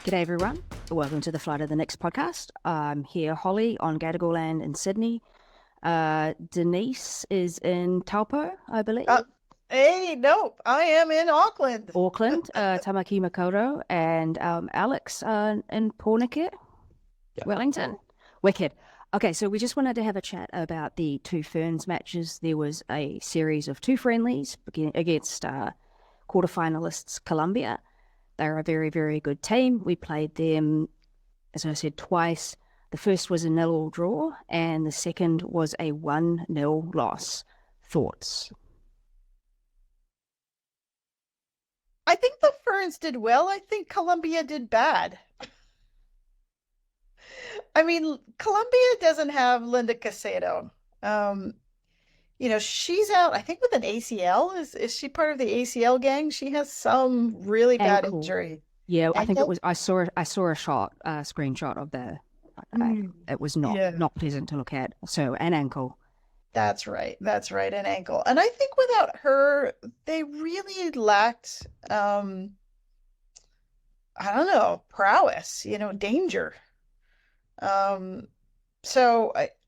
G'day everyone, welcome to the Flight of the Next podcast. I'm here, Holly, on Gadigal land in Sydney. Denise is in Taupo, I believe. Nope, I am in Auckland. Auckland, Tamaki Makaurau, and Alex in Pōneke, Yeah. Wellington. Wicked. Okay, so we just wanted to have a chat about the two Ferns matches. There was a series of two friendlies against quarterfinalists Colombia. They're a very, very good team. We played them, as I said, twice. The first was a 0-0 draw, and the second was a 1-0 loss. Thoughts? I think the Ferns did well. I think Colombia did bad. I mean, Colombia doesn't have Linda Caicedo. She's out, I think, with an ACL. Is she part of the ACL gang? She has some really bad Ankle. injury. Yeah, I think it Ankle? was. I saw a screenshot of the. It was Yeah. not pleasant to look at. So an ankle. That's right. That's right, an ankle. And I think without her, they really lacked, I don't know, prowess, danger.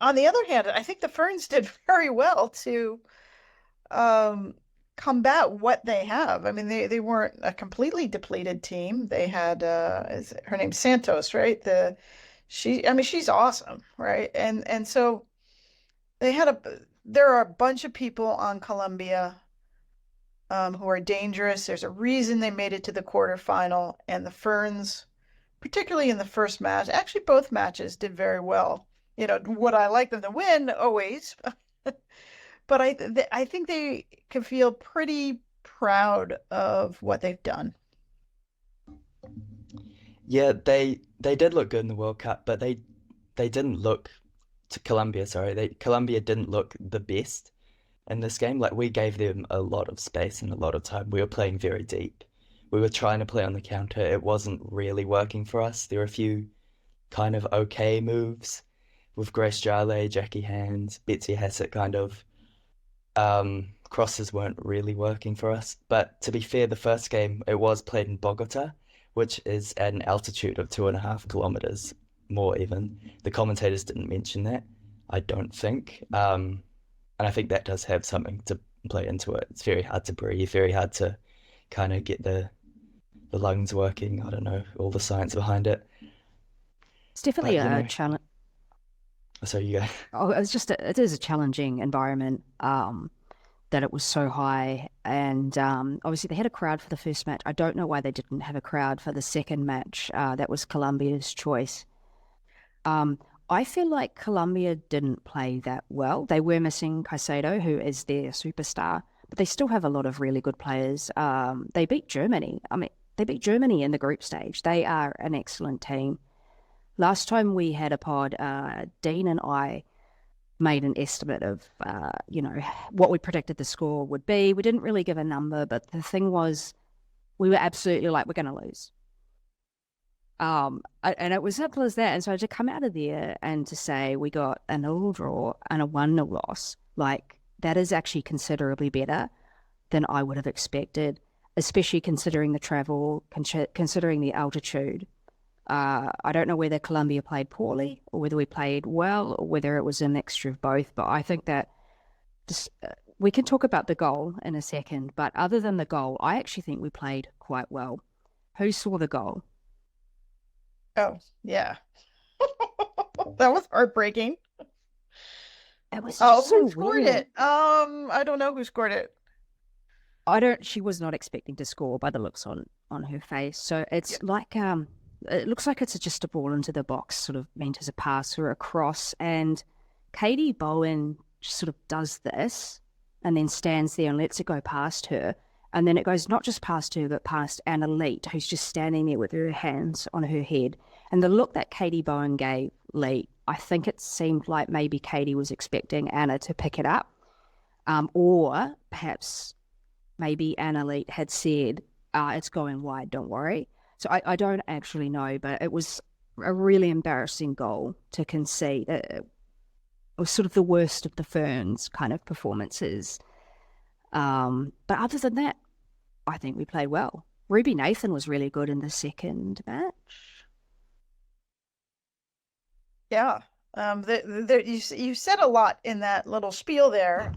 On the other hand, I think the Ferns did very well to combat what they have. I mean, they weren't a completely depleted team. They had her name's Santos, right? She's awesome, right? And so there are a bunch of people on Colombia who are dangerous. There's a reason they made it to the quarterfinal, and the Ferns, particularly in the first match, actually both matches did very well. Would I like them to win? Always. But I think they can feel pretty proud of what they've done. Yeah, they did look good in the World Cup, but they didn't look to Colombia, sorry. Colombia didn't look the best in this game. Like we gave them a lot of space and a lot of time. We were playing very deep. We were trying to play on the counter. It wasn't really working for us. There were a few kind of okay moves with Grace Jale, Jackie Hands, Betsy Hassett kind of. Crosses weren't really working for us. But to be fair, the first game, it was played in Bogota, which is at an altitude of 2.5 kilometers, more even. The commentators didn't mention that, I don't think. And I think that does have something to play into it. It's very hard to breathe, very hard to kind of get the lungs working. I don't know, all the science behind it. It's definitely But, a challenge. So you go. Oh, it is a challenging environment. That it was so high, and obviously they had a crowd for the first match. I don't know why they didn't have a crowd for the second match. That was Colombia's choice. I feel like Colombia didn't play that well. They were missing Caicedo, who is their superstar, but they still have a lot of really good players. They beat Germany. I mean, they beat Germany in the group stage. They are an excellent team. Last time we had a pod, Dean and I made an estimate of, what we predicted the score would be. We didn't really give a number, but the thing was, we were absolutely like, we're going to lose. And it was simple as that. And so to come out of there and to say we got a 0 draw and a 1-0 loss, like that is actually considerably better than I would have expected, especially considering the travel, considering the altitude. I don't know whether Colombia played poorly or whether we played well or whether it was a mixture of both, but I think that we can talk about the goal in a second, but other than the goal, I actually think we played quite well. Who saw the goal? Oh, yeah. That was heartbreaking. It was Oh, so who scored weird. it? I don't know who scored it. She was not expecting to score by the looks on her face. So it's Yeah. like, it looks like it's just a ball into the box, sort of meant as a pass or a cross. And Katie Bowen just sort of does this and then stands there and lets it go past her. And then it goes not just past her, but past Anna Leet, who's just standing there with her hands on her head. And the look that Katie Bowen gave Leet, I think it seemed like maybe Katie was expecting Anna to pick it up. Or perhaps maybe Anna Leet had said, it's going wide, don't worry. So I don't actually know, but it was a really embarrassing goal to concede. It was sort of the worst of the Ferns kind of performances. But other than that, I think we played well. Ruby Nathan was really good in the second match. Yeah. You said a lot in that little spiel there.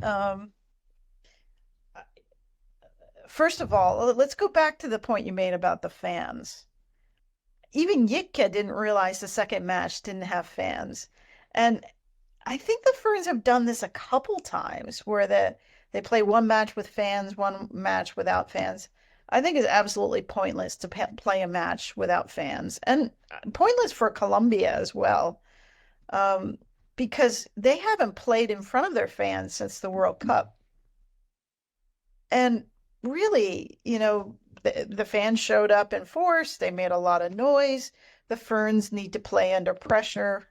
First of all, let's go back to the point you made about the fans. Even Yitka didn't realize the second match didn't have fans. And I think the Ferns have done this a couple times where they play one match with fans, one match without fans. I think it's absolutely pointless to play a match without fans, and pointless for Colombia as well, um, because they haven't played in front of their fans since the World Cup. And really, the fans showed up in force. They made a lot of noise. The Ferns need to play under pressure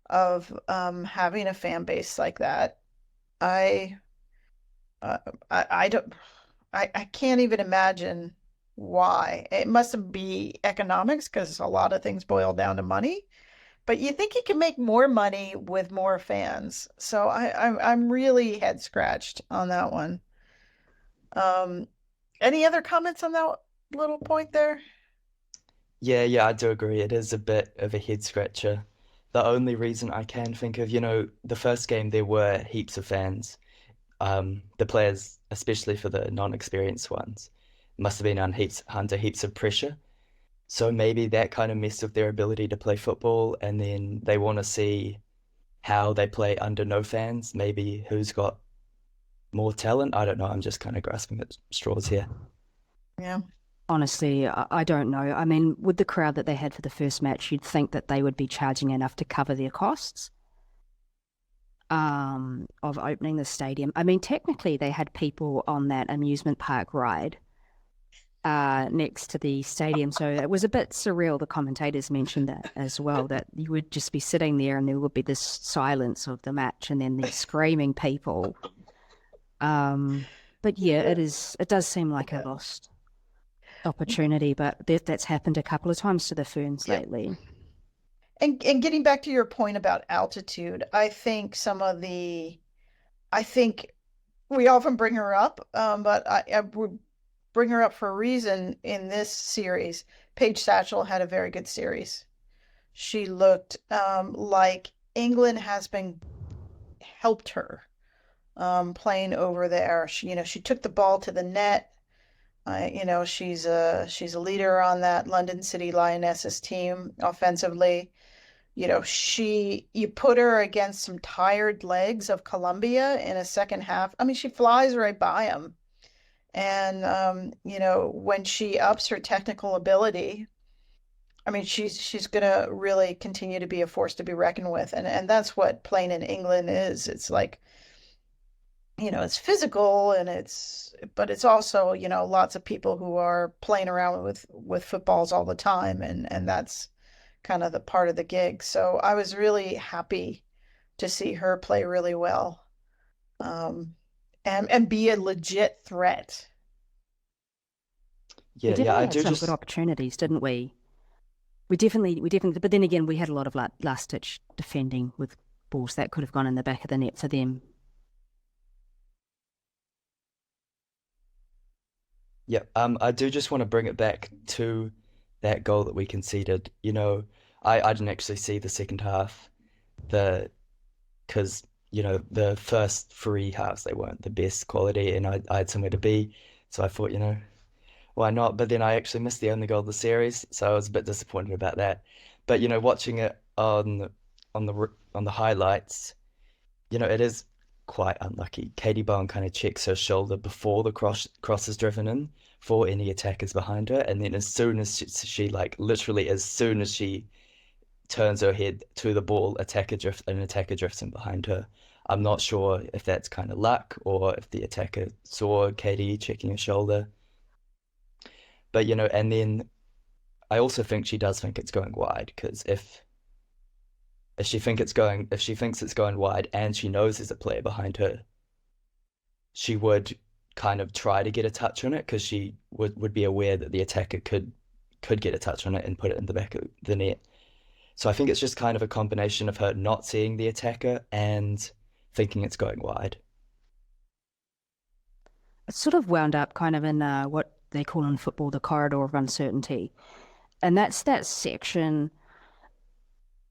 of having a fan base like that. I uh, I don't I can't even imagine why. It must be economics because a lot of things boil down to money. But you think you can make more money with more fans. So I'm really head scratched on that one. Um, any other comments on that little point there? Yeah, yeah, I do agree. It is a bit of a head scratcher. The only reason I can think of, the first game there were heaps of fans. The players, especially for the non-experienced ones, must have been under heaps of pressure. So maybe that kind of messed with their ability to play football, and then they want to see how they play under no fans. Maybe who's got more talent. I don't know. I'm just kind of grasping at straws here. Yeah. Honestly, I don't know. I mean, with the crowd that they had for the first match, you'd think that they would be charging enough to cover their costs of opening the stadium. I mean, technically, they had people on that amusement park ride next to the stadium, so it was a bit surreal. The commentators mentioned that as well, that you would just be sitting there and there would be this silence of the match, and then these screaming people. But yeah, Yeah. it does seem like a Yeah. lost opportunity, but that's happened a couple of times to the Ferns Yeah. lately. And getting back to your point about altitude, I think we often bring her up, but I would bring her up for a reason in this series. Paige Satchel had a very good series. She looked like England has been helped her playing over there. She took the ball to the net. She's a leader on that London City Lionesses team offensively. You put her against some tired legs of Colombia in a second half. I mean, she flies right by them. And when she ups her technical ability, I mean, she's gonna really continue to be a force to be reckoned with. And that's what playing in England is. It's like, it's physical and but it's also, lots of people who are playing around with footballs all the time, and that's kind of the part of the gig. So I was really happy to see her play really well, and be a legit threat. We Yeah, yeah, definitely I had do some good just opportunities, didn't we? We definitely, but then again, we had a lot of like last ditch defending with balls that could have gone in the back of the net for them. Yeah, I do just want to bring it back to that goal that we conceded. I didn't actually see the second half, the because the first three halves they weren't the best quality, and I had somewhere to be, so I thought, why not? But then I actually missed the only goal of the series, so I was a bit disappointed about that. But watching it on the highlights, it is quite unlucky. Katie Bowen kind of checks her shoulder before the cross is driven in for any attackers behind her, and then as soon as she like literally as soon as she turns her head to the ball, an attacker drifts in behind her. I'm not sure if that's kind of luck or if the attacker saw Katie checking her shoulder. But and then I also think she does think it's going wide because if she thinks it's going wide and she knows there's a player behind her, she would kind of try to get a touch on it because she would be aware that the attacker could get a touch on it and put it in the back of the net. So I think it's just kind of a combination of her not seeing the attacker and thinking it's going wide. It sort of wound up kind of in what they call in football the corridor of uncertainty. And that's that section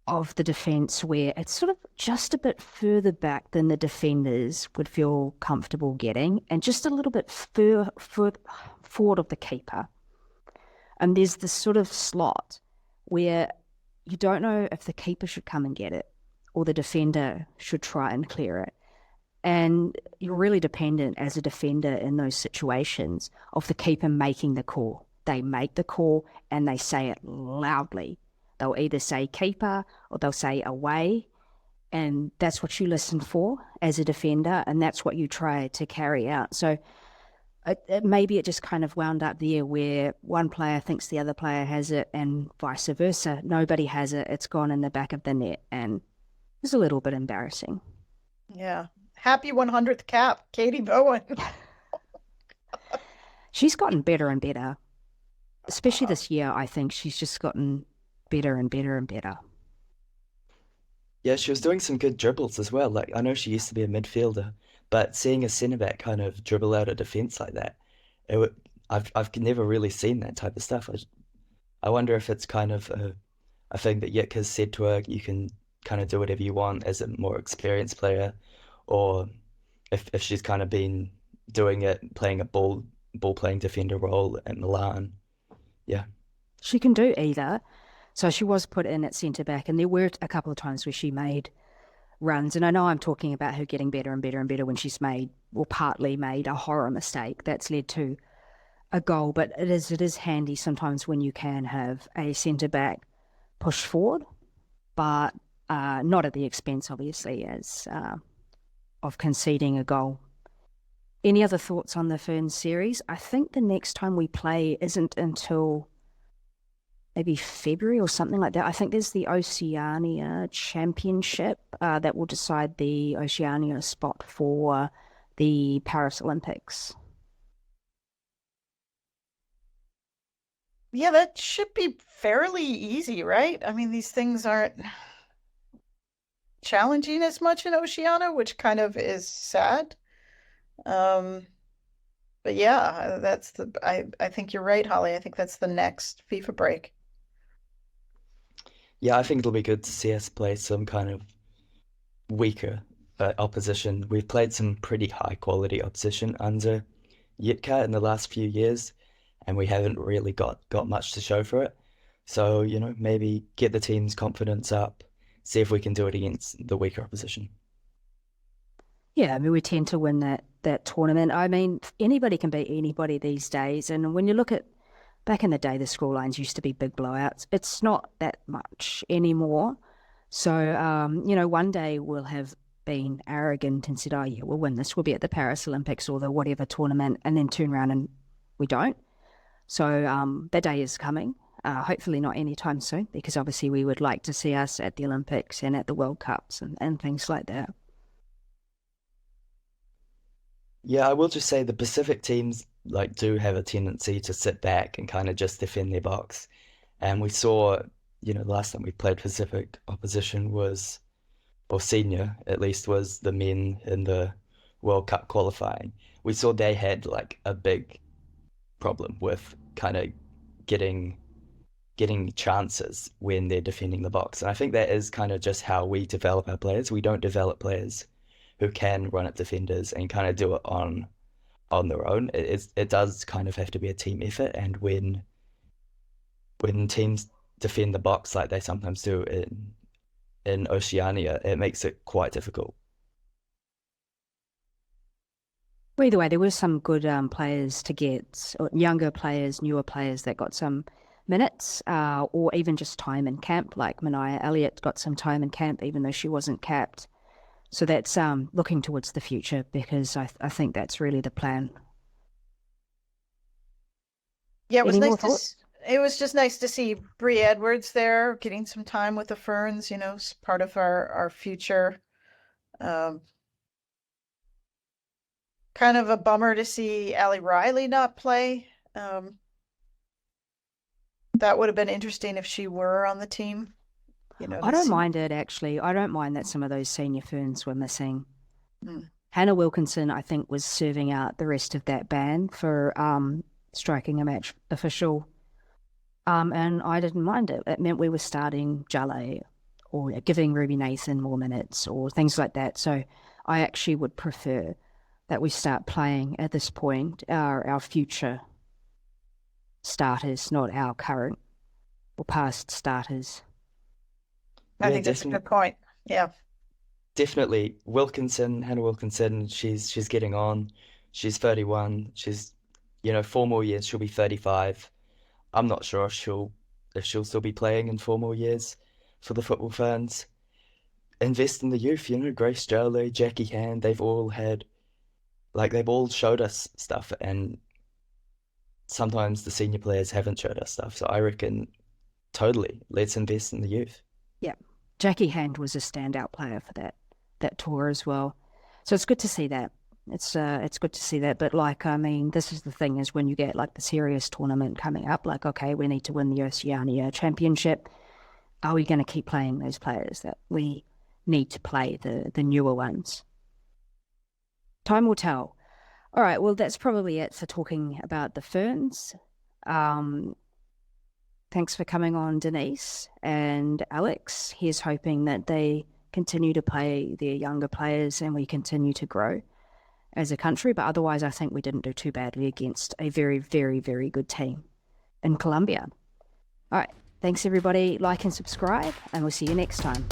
of the defence where it's sort of just a bit further back than the defenders would feel comfortable getting, and just a little bit forward of the keeper. And there's this sort of slot where you don't know if the keeper should come and get it or the defender should try and clear it. And you're really dependent as a defender in those situations of the keeper making the call. They make the call and they say it loudly. They'll either say keeper or they'll say away. And that's what you listen for as a defender, and that's what you try to carry out. So maybe it just kind of wound up there where one player thinks the other player has it and vice versa. Nobody has it. It's gone in the back of the net, and it's a little bit embarrassing. Yeah. Happy 100th cap, Katie Bowen. She's gotten better and better, especially this year. I think she's just gotten better and better and better. Yeah, she was doing some good dribbles as well. Like I know she used to be a midfielder, but seeing a centre back kind of dribble out a defense like that, it would, I've never really seen that type of stuff. I wonder if it's kind of a thing that Yik has said to her, you can kind of do whatever you want as a more experienced player, or if she's kind of been doing it, playing a ball playing defender role at Milan. Yeah. She can do either. So she was put in at centre back, and there were a couple of times where she made runs. And I know I'm talking about her getting better and better and better when she's made, or partly made, a horror mistake that's led to a goal. But it is handy sometimes when you can have a centre back push forward, but not at the expense, obviously, as of conceding a goal. Any other thoughts on the Ferns series? I think the next time we play isn't until maybe February or something like that. I think there's the Oceania Championship that will decide the Oceania spot for the Paris Olympics. Yeah, that should be fairly easy, right? I mean, these things aren't challenging as much in Oceania, which kind of is sad. But yeah, I think you're right, Holly. I think that's the next FIFA break. Yeah, I think it'll be good to see us play some kind of weaker opposition. We've played some pretty high quality opposition under Yitka in the last few years, and we haven't really got much to show for it. So, maybe get the team's confidence up, see if we can do it against the weaker opposition. Yeah, I mean, we tend to win that tournament. I mean, anybody can beat anybody these days. And when you look at back in the day, the scorelines used to be big blowouts. It's not that much anymore. So, one day we'll have been arrogant and said, oh, yeah, we'll win this. We'll be at the Paris Olympics or the whatever tournament, and then turn around and we don't. So that day is coming. Hopefully not anytime soon, because obviously we would like to see us at the Olympics and at the World Cups and things like that. Yeah, I will just say the Pacific teams do have a tendency to sit back and kind of just defend their box. And we saw, the last time we played Pacific opposition was, or senior at least, was the men in the World Cup qualifying. We saw they had a big problem with kind of getting chances when they're defending the box. And I think that is kind of just how we develop our players. We don't develop players who can run at defenders and kind of do it on their own. It does kind of have to be a team effort, and when teams defend the box like they sometimes do in Oceania, it makes it quite difficult. Well, either way, there were some good players to get, or younger players, newer players that got some minutes, or even just time in camp. Like Mania Elliott got some time in camp, even though she wasn't capped. So that's looking towards the future, because I think that's really the plan. Yeah, it was Any more nice thoughts? it was just nice to see Bree Edwards there getting some time with the Ferns, part of our future. Um, Kind of a bummer to see Allie Riley not play. That would have been interesting if she were on the team. I don't mind it, actually. I don't mind that some of those senior Ferns were missing. Mm. Hannah Wilkinson, I think, was serving out the rest of that band for striking a match official. And I didn't mind it. It meant we were starting Jale or giving Ruby Nathan more minutes or things like that. So I actually would prefer that we start playing at this point our future starters, not our current or past starters. I Yeah, think that's a definitely. good point. Yeah. Definitely. Hannah Wilkinson, she's getting on. She's 31. She's, 4 more years, she'll be 35. I'm not sure if she'll still be playing in 4 more years for the football fans. Invest in the youth, Grace Jolie, Jackie Hand, they've all showed us stuff, and sometimes the senior players haven't showed us stuff. So I reckon totally, let's invest in the youth. Yeah. Jackie Hand was a standout player for that tour as well. So it's good to see that. It's good to see that. But this is the thing is when you get like the serious tournament coming up, like, okay, we need to win the Oceania Championship. Are we going to keep playing those players that we need to play, the newer ones? Time will tell. All right, well, that's probably it for talking about the Ferns. Thanks for coming on, Denise and Alex. Here's hoping that they continue to play their younger players and we continue to grow as a country. But otherwise, I think we didn't do too badly against a very, very, very good team in Colombia. All right, thanks everybody. Like and subscribe, and we'll see you next time.